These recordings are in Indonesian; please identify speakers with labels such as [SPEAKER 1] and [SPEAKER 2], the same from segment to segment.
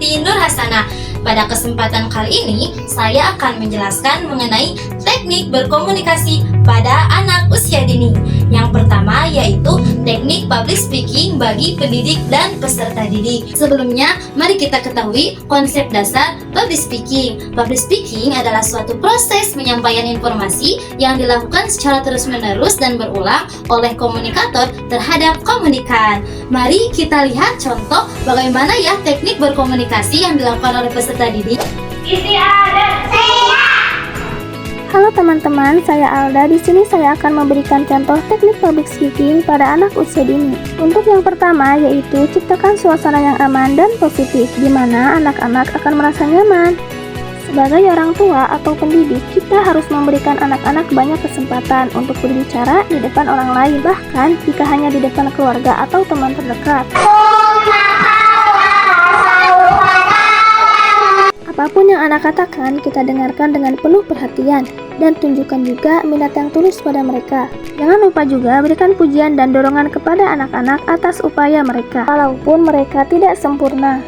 [SPEAKER 1] Siti Nur Hasana. Pada kesempatan kali ini, saya akan menjelaskan mengenai teknik berkomunikasi pada anak usia dini. Yang pertama yaitu teknik public speaking bagi pendidik dan peserta didik. Sebelumnya, mari kita ketahui konsep dasar public speaking. Public speaking adalah suatu proses menyampaikan informasi yang dilakukan secara terus-menerus dan berulang oleh komunikator terhadap komunikan. Mari kita lihat contoh bagaimana ya teknik berkomunikasi yang dilakukan oleh peserta didik.
[SPEAKER 2] Isi ada saya.
[SPEAKER 3] Halo teman-teman, saya Alda. Di sini saya akan memberikan contoh teknik public speaking pada anak usia dini. Untuk yang pertama yaitu ciptakan suasana yang aman dan positif, di mana anak-anak akan merasa nyaman. Sebagai orang tua atau pendidik, kita harus memberikan anak-anak banyak kesempatan untuk berbicara di depan orang lain, bahkan jika hanya di depan keluarga atau teman terdekat. Apapun yang anak katakan, kita dengarkan dengan penuh perhatian dan tunjukkan juga minat yang tulus pada mereka. Jangan lupa juga berikan pujian dan dorongan kepada anak-anak atas upaya mereka, walaupun mereka tidak sempurna.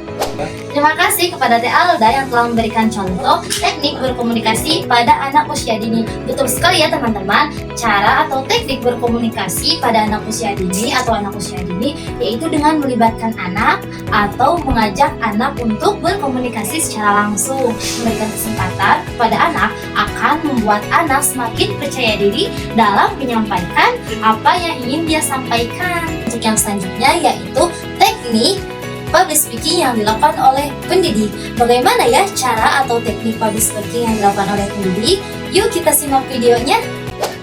[SPEAKER 1] Terima kasih kepada Teh Alda yang telah memberikan contoh teknik berkomunikasi pada anak usia dini. Betul sekali ya teman-teman, cara atau teknik berkomunikasi pada anak usia dini atau anak usia dini yaitu dengan melibatkan anak atau mengajak anak untuk berkomunikasi secara langsung. Memberikan kesempatan kepada anak akan membuat anak semakin percaya diri dalam menyampaikan apa yang ingin dia sampaikan. Untuk yang selanjutnya yaitu teknik public speaking yang dilakukan oleh pendidik. Bagaimana ya cara atau teknik public speaking yang dilakukan oleh pendidik? Yuk kita simak videonya.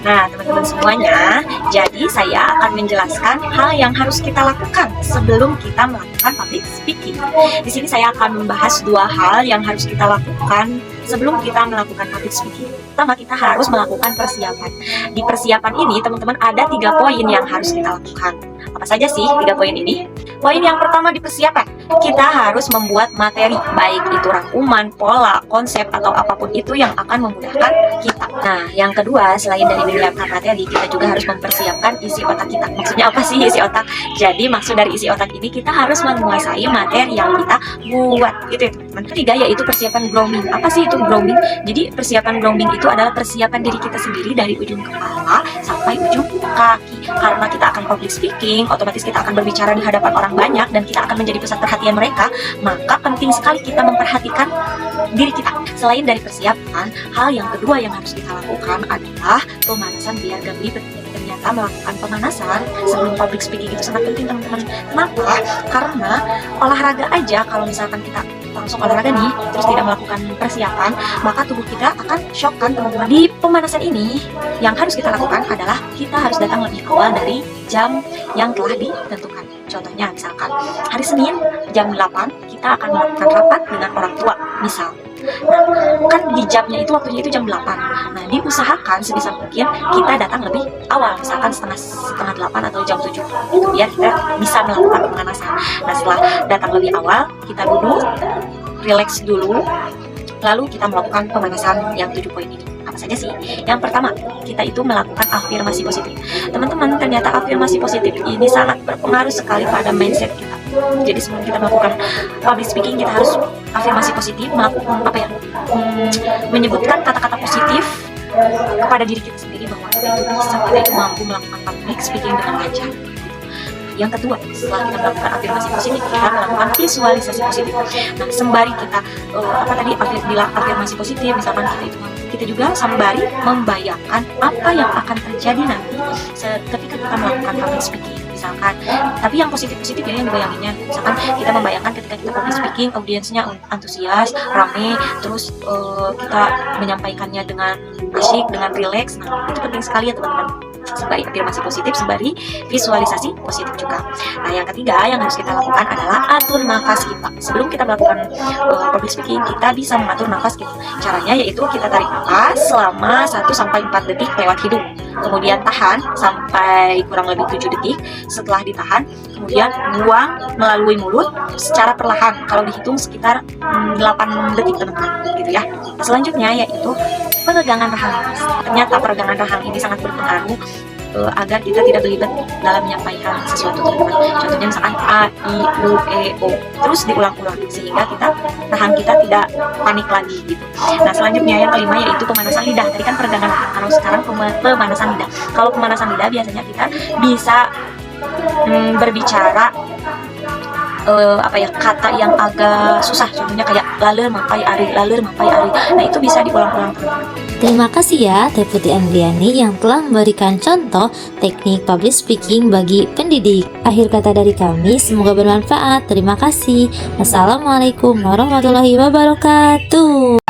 [SPEAKER 4] Nah, teman-teman semuanya, jadi saya akan menjelaskan hal yang harus kita lakukan sebelum kita melakukan public speaking. Di sini saya akan membahas dua hal yang harus kita lakukan sebelum kita melakukan public speaking. Pertama, kita harus melakukan persiapan. Di persiapan ini, teman-teman, ada 3 poin yang harus kita lakukan. Apa saja sih 3 poin ini? Poin yang pertama di persiapan, kita harus membuat materi, baik itu rangkuman, pola, konsep, atau apapun itu yang akan memudahkan kita. Nah, yang kedua, selain dari menyiapkan materi, kita juga harus mempersiapkan isi otak kita. Maksudnya apa sih isi otak? Jadi maksud dari isi otak ini, kita harus menguasai materi yang kita buat. Gitu ya teman-teman. Ketiga yaitu persiapan grooming. Apa sih itu grooming? Jadi persiapan grooming itu adalah persiapan diri kita sendiri dari ujung kepala sampai ujung kaki. Karena kita akan public speaking, otomatis kita akan berbicara di hadapan orang banyak dan kita akan menjadi pusat perhatian mereka, maka penting sekali kita memperhatikan diri kita. Selain dari persiapan, hal yang kedua yang harus kita lakukan adalah pemanasan biar gak belibet. Ternyata melakukan pemanasan sebelum public speaking itu sangat penting teman-teman. Kenapa? Karena olahraga aja, kalau misalkan kita langsung olahraga nih, terus tidak melakukan persiapan, maka tubuh kita akan shock kan teman-teman. Di pemanasan ini, yang harus kita lakukan adalah kita harus datang lebih awal dari jam yang telah ditentukan. Contohnya misalkan hari Senin jam 8 kita akan melakukan rapat dengan orang tua misal. Nah, kan di jamnya itu waktunya itu jam 8. Nah, diusahakan sebisa mungkin kita datang lebih awal, misalkan setengah 8 atau jam 7. Itu biar kita bisa melakukan pemanasan. Nah, setelah datang lebih awal, kita duduk, relax dulu, lalu kita melakukan pemanasan yang 7 poin ini. Apa saja sih? Yang pertama, kita itu melakukan afirmasi positif. Teman-teman, ternyata afirmasi positif ini sangat berpengaruh sekali pada mindset kita. Jadi sebelum kita melakukan public speaking, kita harus afirmasi positif, melakukan apa ya? Menyebutkan kata-kata positif kepada diri kita sendiri bahwa kita itu bisa, kita itu mampu melakukan public speaking dengan lancar. Yang kedua, setelah kita melakukan afirmasi positif, kita melakukan visualisasi positif. Nah, sembari kita bilang afirmasi positif, misalkan kita juga sembari membayangkan apa yang akan terjadi nanti ketika kita melakukan public speaking. Misalkan, tapi yang positif-positif ya yang dibayanginnya. Misalkan kita membayangkan ketika kita public speaking, audiensnya antusias, rame, terus kita menyampaikannya dengan asyik, dengan rileks. Nah, itu penting sekali ya teman-teman. Sembari afirmasi positif, sembari visualisasi positif juga. Nah, yang ketiga yang harus kita lakukan adalah atur nafas kita. Sebelum kita melakukan public speaking, kita bisa mengatur nafas kita. Caranya yaitu kita tarik nafas selama 1-4 detik lewat hidung. Kemudian tahan sampai kurang lebih 7 detik. Setelah ditahan, kemudian buang melalui mulut secara perlahan. Kalau dihitung sekitar 8 detik teman-teman, gitu ya. Selanjutnya yaitu peregangan rahang. Ternyata peregangan rahang ini sangat berpengaruh agar kita tidak belibet dalam menyampaikan sesuatu, teman-teman. Contohnya misalkan A, I, U, E, O, terus diulang-ulang sehingga tahan kita tidak panik lagi gitu. Nah, selanjutnya yang kelima yaitu pemanasan lidah. Tadi kan peregangan, kalau sekarang pemanasan lidah. Kalau pemanasan lidah biasanya kita bisa berbicara kata yang agak susah, contohnya kayak laleur mapai ari. Nah, itu bisa diulang-ulang, teman-teman.
[SPEAKER 1] Terima kasih ya Teh Putih Andriani yang telah memberikan contoh teknik public speaking bagi pendidik. Akhir kata dari kami, semoga bermanfaat. Terima kasih. Wassalamualaikum warahmatullahi wabarakatuh.